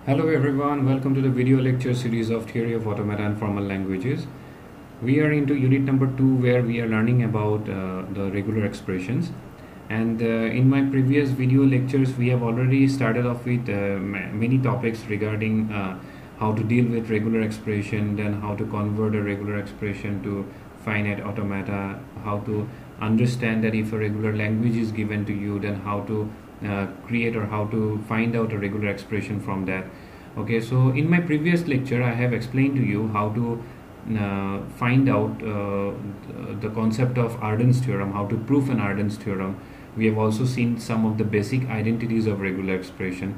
Hello everyone, welcome to the video lecture series of Theory of Automata and Formal Languages. We are into unit number 2 where we are learning about the regular expressions. And in my previous video lectures we have already started off with many topics regarding how to deal with regular expression, then how to convert a regular expression to finite automata, how to understand that if a regular language is given to you, then how to create or how to find out a regular expression from that. Okay, so in my previous lecture I have explained to you how to find out the concept of Arden's theorem, how to prove an Arden's theorem. We have also seen some of the basic identities of regular expression.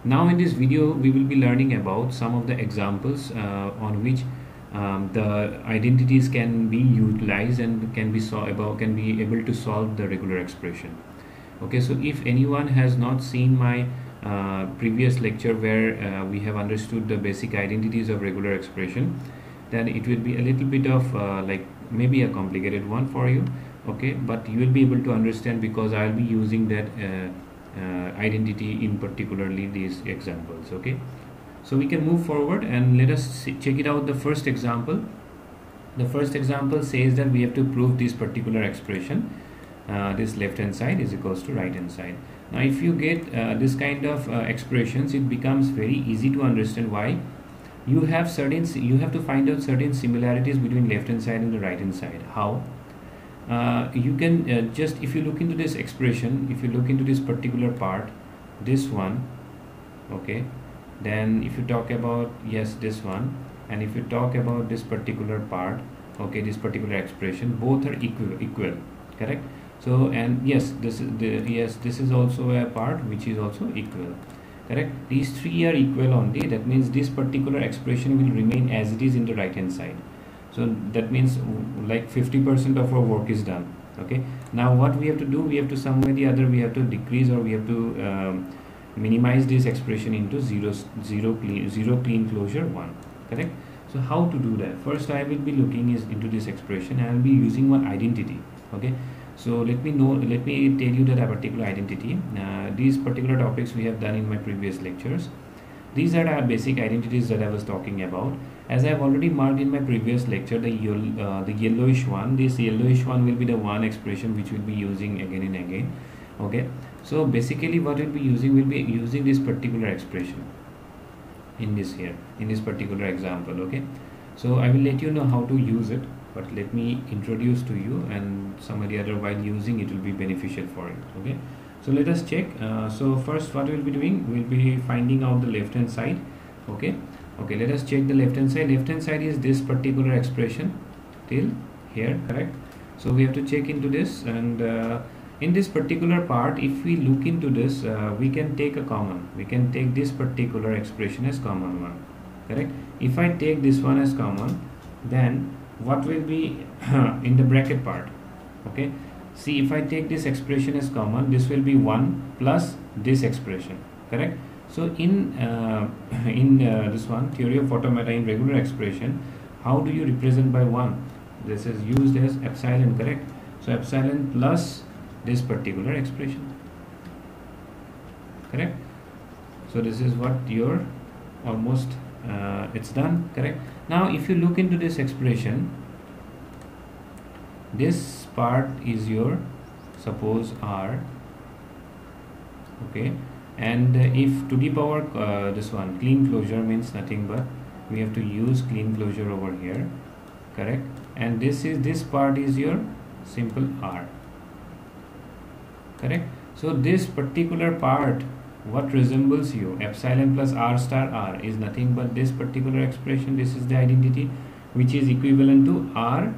Now in this video we will be learning about some of the examples on which the identities can be utilized and can be able to solve the regular expression. Okay, so if anyone has not seen my previous lecture where we have understood the basic identities of regular expression, then it will be a little bit of like maybe a complicated one for you. Okay, but you will be able to understand because I'll be using that identity in particularly these examples. Okay, so we can move forward and let us check it out. The first example says that we have to prove this particular expression, this left hand side is equals to right hand side. Now if you get this kind of expressions, it becomes very easy to understand why. You have to find out certain similarities between left hand side and the right hand side. How? You can just, if you look into this expression, if you look into this particular part, this one, okay, then if you talk about, yes, this one, and if you talk about this particular part, okay, this particular expression, both are equal, correct? So, and yes, this is also a part which is also equal, correct? These three are equal only. That means this particular expression will remain as it is in the right hand side. So that means like 50% of our work is done. Okay, now what we have to do, we have to some way or the other we have to decrease, or we have to minimize this expression into zero clean closure 1, correct? So how to do that? First I will be looking into this expression and I will be using one identity. Okay, so let me tell you that a particular identity. These particular topics we have done in my previous lectures. These are the basic identities that I was talking about. As I have already marked in my previous lecture, the yellowish one, this yellowish one will be the one expression which we'll be using again and again. Okay, so basically what we'll be using this particular expression in this particular example. Okay, so I will let you know how to use it, but let me introduce to you, and some or the other while using it will be beneficial for it. Okay, so let us check. So first what we'll be doing, we'll be finding out the left hand side. Okay, let us check the left hand side. Left hand side is this particular expression till here, correct? So we have to check into this, and in this particular part, if we look into this, we can take a common, we can take this particular expression as common one, correct? If I take this one as common, then what will be in the bracket part? Okay, see, if I take this expression as common, this will be 1 plus this expression, correct? So in this one, theory of automata, in regular expression, how do you represent by 1? This is used as epsilon, correct? So epsilon plus this particular expression, correct? So this is what your almost it's done, correct? Now if you look into this expression, this part is your, suppose R, okay, and if to the power this one clean closure means nothing but we have to use clean closure over here, correct? And this part is your simple R, correct? So this particular part, what resembles you, epsilon plus R star R, is nothing but this particular expression. This is the identity which is equivalent to R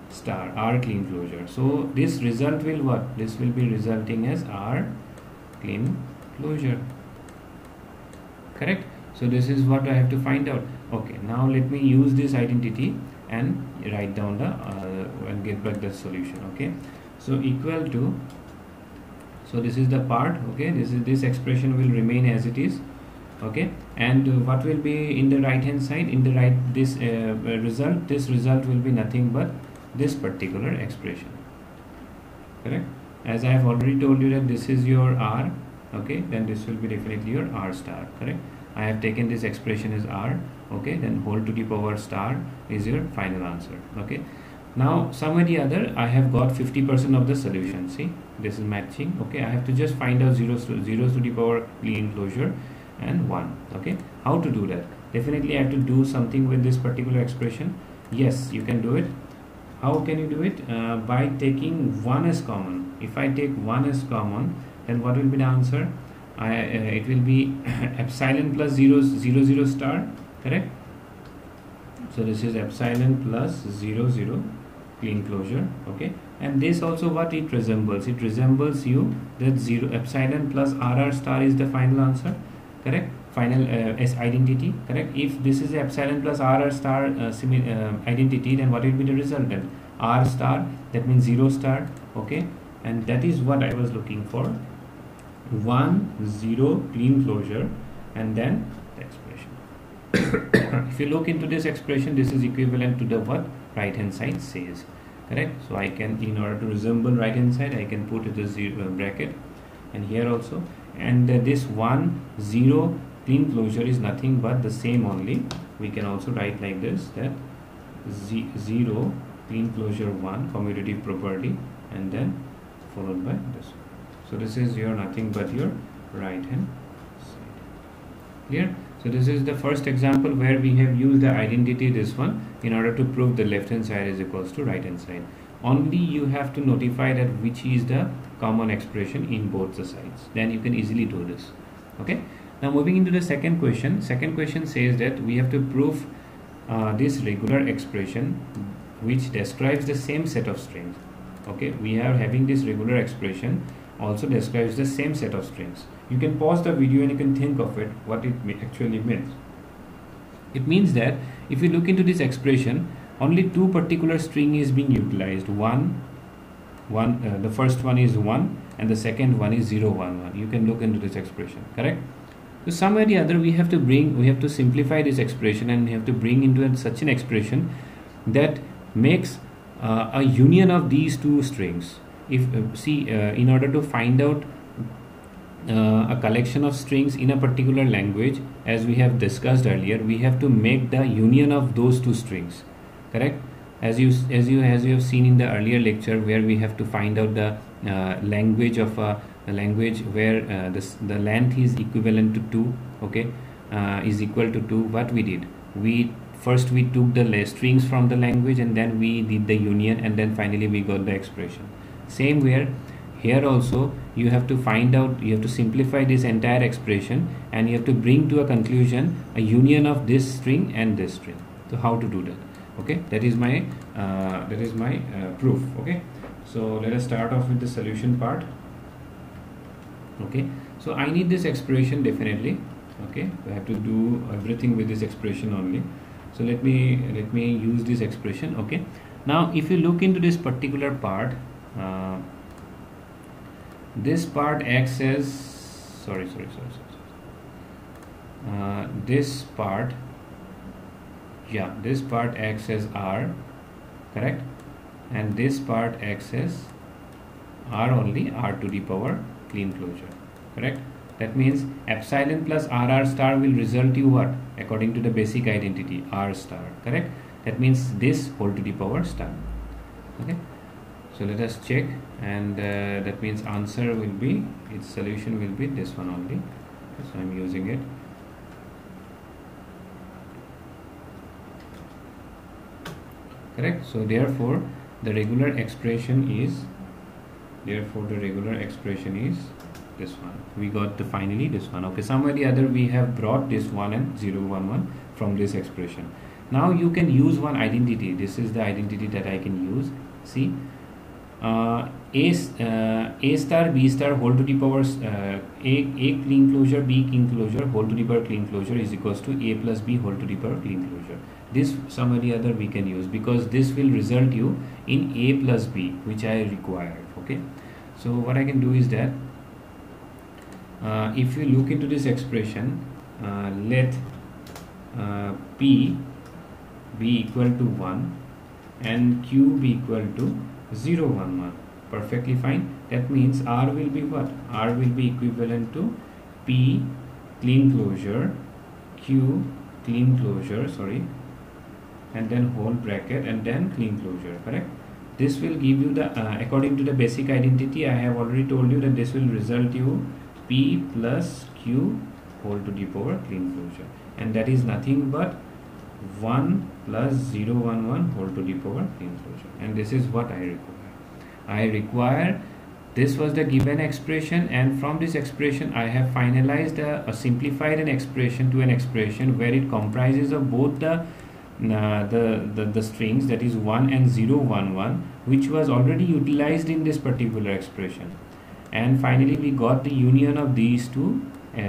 star, R clean closure. So this result will what? This will be resulting as R clean closure, correct? So this is what I have to find out. Okay, now let me use this identity and write down the and get back the solution. Okay, so equal to, so this is the part, okay, this expression will remain as it is, okay, and what will be in the right hand side, in the right, this result will be nothing but this particular expression, correct? As I have already told you that this is your R, okay, then this will be definitely your R star, correct? I have taken this expression as r, okay, then whole to the power star is your final answer. Okay, now somewhere the other I have got 50% of the solution. See, this is matching. Okay, I have to just find out zeros to the power clean closure and 1. Okay, how to do that? Definitely I have to do something with this particular expression. Yes, you can do it. How can you do it? By taking 1 as common. If I take 1 as common, then what will be the answer? It will be epsilon plus 0 0 star, correct? So this is epsilon plus 0 0 clean closure. Okay, and this also what it resembles? It resembles you that 0 epsilon plus RR star is the final answer, correct? Final S identity, correct? If this is epsilon plus RR star identity, then what will be the resultant? R star, that means 0 star. Okay, and that is what I was looking for. 1 0 clean closure and then the expression. If you look into this expression, this is equivalent to the what right hand side says, correct? So I can, in order to resemble right hand side, I can put it as bracket, and here also, and this 1 0 clean closure is nothing but the same only. We can also write like this, that 0 clean closure 1 commutative property, and then followed by this. So this is your nothing but your right hand side. Clear? So this is the first example where we have used the identity, this one, in order to prove the left hand side is equals to right hand side. Only you have to notify that which is the common expression in both the sides. Then you can easily do this. Okay. Now moving into the second question. Second question says that we have to prove this regular expression which describes the same set of strings. Okay. We are having this regular expression also describes the same set of strings. You can pause the video and you can think of it, what it actually means. It means that if you look into this expression, only two particular string is being utilized. The first one is 1 and the second one is 0 1 1. You can look into this expression, correct? So some or the other we have to simplify this expression, and we have to bring into such an expression that makes a union of these two strings. If in order to find out a collection of strings in a particular language, as we have discussed earlier, we have to make the union of those two strings, correct? As you have seen in the earlier lecture, where we have to find out the language of a language where the length is equivalent to 2, okay, is equal to 2. What we did, first we took the strings from the language, and then we did the union, and then finally we got the expression. Same where here also you have to find out, you have to simplify this entire expression, and you have to bring to a conclusion a union of this string and this string. So how to do that? Okay, that is my proof. Okay, so let us start off with the solution part. Okay, so I need this expression definitely. Okay, I have to do everything with this expression only. So let me use this expression. Okay, now if you look into this particular part, this part acts as this part acts as R, correct, and this part acts as R only, R to the power clean closure, correct. That means epsilon plus RR star will result you what, according to the basic identity, R star, correct. That means this whole to the power star. Okay, so let us check, and that means answer will be, its solution will be this one only. So I am using it. Correct. So therefore the regular expression is this one. We got finally this one. Okay, somewhere the other we have brought this 1 and 0 1 1 from this expression. Now you can use one identity. This is the identity that I can use. See, A star B star whole to the power A clean closure B clean closure whole to the power clean closure is equals to A plus B whole to the power clean closure. This some or the other we can use, because this will result you in A plus B, which I required. Okay, so what I can do is that if you look into this expression, let P be equal to 1 and Q be equal to 0 1 1. Perfectly fine. That means R will be what? R will be equivalent to P clean closure q clean closure, sorry, and then whole bracket and then clean closure, correct? This will give you the according to the basic identity. I have already told you that this will result you p plus q whole to the power clean closure, and that is nothing but 1 plus 0 1 1 whole to the power clean closure, and this is what I require. This was the given expression, and from this expression I have finalized a simplified an expression to an expression where it comprises of both the strings, that is 1 and 0 1 1, which was already utilized in this particular expression, and finally we got the union of these two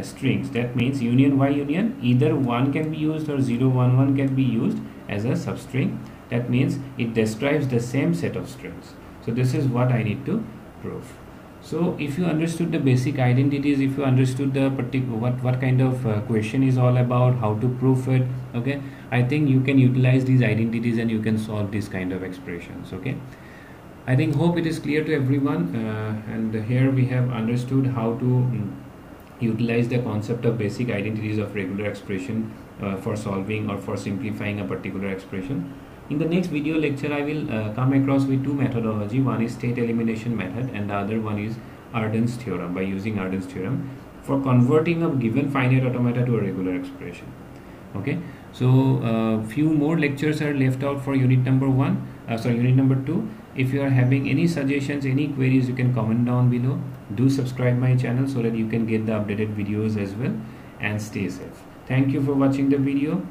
strings. That means union. Why union? Either 1 can be used or 0 1 1 can be used as a substring. That means it describes the same set of strings. So this is what I need to prove. So if you understood the basic identities, if you understood the particular what kind of question is all about, how to prove it, okay, I think you can utilize these identities and you can solve these kind of expressions. Okay, I think hope it is clear to everyone, and here we have understood how to utilize the concept of basic identities of regular expression for solving or for simplifying a particular expression. In the next video lecture, I will come across with two methodology. One is state elimination method and the other one is Arden's theorem, by using Arden's theorem for converting a given finite automata to a regular expression. Okay, so few more lectures are left out for unit number 2. If you are having any suggestions, any queries, you can comment down below. Do subscribe my channel so that you can get the updated videos as well, and stay safe. Thank you for watching the video.